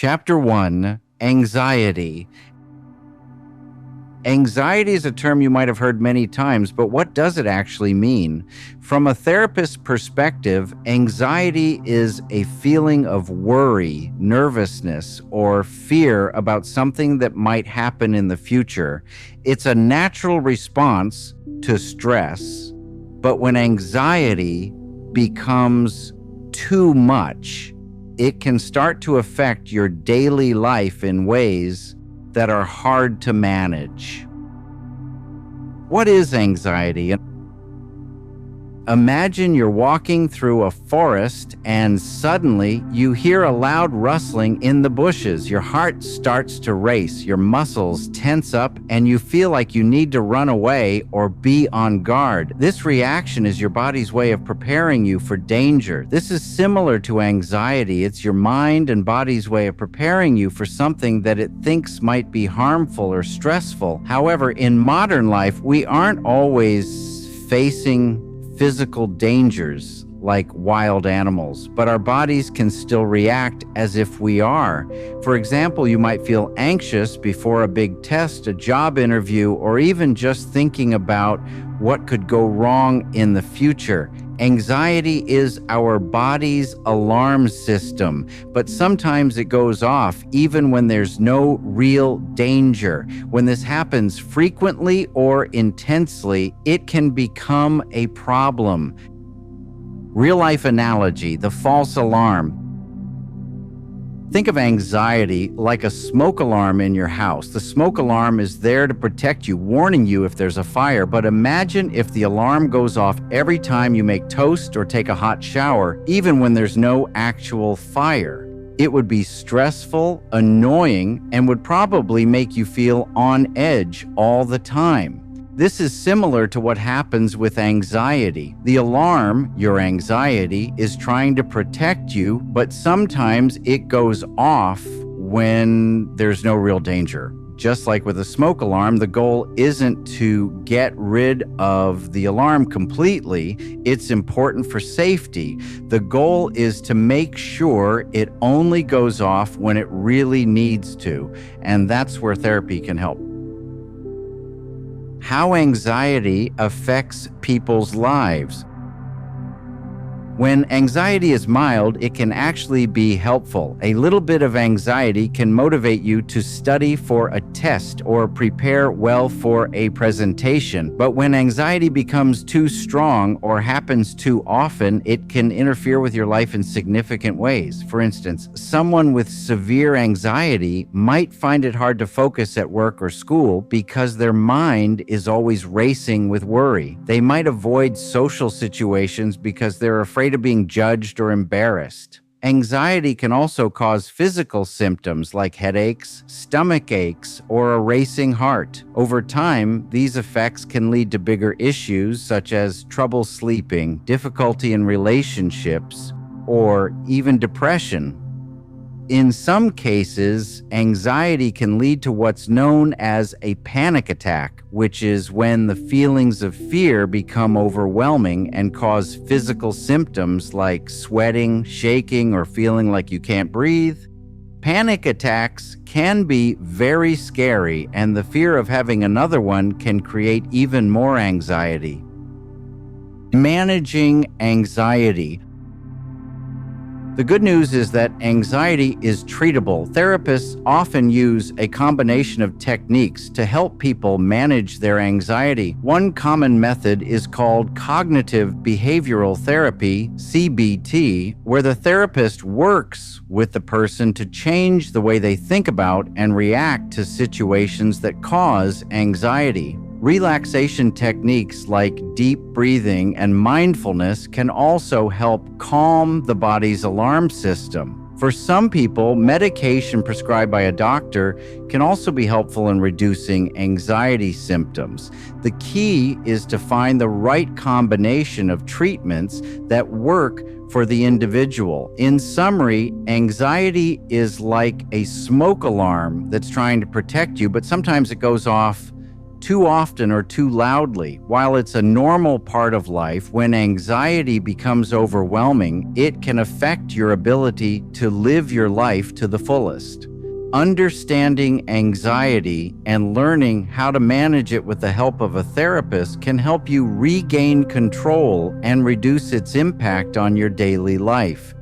Chapter 1, Anxiety. Anxiety is a term you might have heard many times, but what does it actually mean? From a therapist's perspective, anxiety is a feeling of worry, nervousness, or fear about something that might happen in the future. It's a natural response to stress, but when anxiety becomes too much, it can start to affect your daily life in ways that are hard to manage. What is anxiety? Imagine you're walking through a forest and suddenly you hear a loud rustling in the bushes. Your heart starts to race, your muscles tense up, and you feel like you need to run away or be on guard. This reaction is your body's way of preparing you for danger. This is similar to anxiety. It's your mind and body's way of preparing you for something that it thinks might be harmful or stressful. However, in modern life, we aren't always facing physical dangers like wild animals, but our bodies can still react as if we are. For example, you might feel anxious before a big test, a job interview, or even just thinking about what could go wrong in the future. Anxiety is our body's alarm system, but sometimes it goes off even when there's no real danger. When this happens frequently or intensely, it can become a problem. Real-life analogy, the false alarm. Think of anxiety like a smoke alarm in your house. The smoke alarm is there to protect you, warning you if there's a fire. But imagine if the alarm goes off every time you make toast or take a hot shower, even when there's no actual fire. It would be stressful, annoying, and would probably make you feel on edge all the time. This is similar to what happens with anxiety. The alarm, your anxiety, is trying to protect you, but sometimes it goes off when there's no real danger. Just like with a smoke alarm, the goal isn't to get rid of the alarm completely. It's important for safety. The goal is to make sure it only goes off when it really needs to, and that's where therapy can help. How anxiety affects people's lives. When anxiety is mild, it can actually be helpful. A little bit of anxiety can motivate you to study for a test or prepare well for a presentation. But when anxiety becomes too strong or happens too often, it can interfere with your life in significant ways. For instance, someone with severe anxiety might find it hard to focus at work or school because their mind is always racing with worry. They might avoid social situations because they're afraid of being judged or embarrassed. Anxiety can also cause physical symptoms like headaches, stomach aches, or a racing heart. Over time, these effects can lead to bigger issues such as trouble sleeping, difficulty in relationships, or even depression. In some cases, anxiety can lead to what's known as a panic attack, which is when the feelings of fear become overwhelming and cause physical symptoms like sweating, shaking, or feeling like you can't breathe. Panic attacks can be very scary, and the fear of having another one can create even more anxiety. Managing anxiety. The good news is that anxiety is treatable. Therapists often use a combination of techniques to help people manage their anxiety. One common method is called cognitive behavioral therapy, CBT, where the therapist works with the person to change the way they think about and react to situations that cause anxiety. Relaxation techniques like deep breathing and mindfulness can also help calm the body's alarm system. For some people, medication prescribed by a doctor can also be helpful in reducing anxiety symptoms. The key is to find the right combination of treatments that work for the individual. In summary, anxiety is like a smoke alarm that's trying to protect you, but sometimes it goes off too often or too loudly. While it's a normal part of life, when anxiety becomes overwhelming, it can affect your ability to live your life to the fullest. Understanding anxiety and learning how to manage it with the help of a therapist can help you regain control and reduce its impact on your daily life.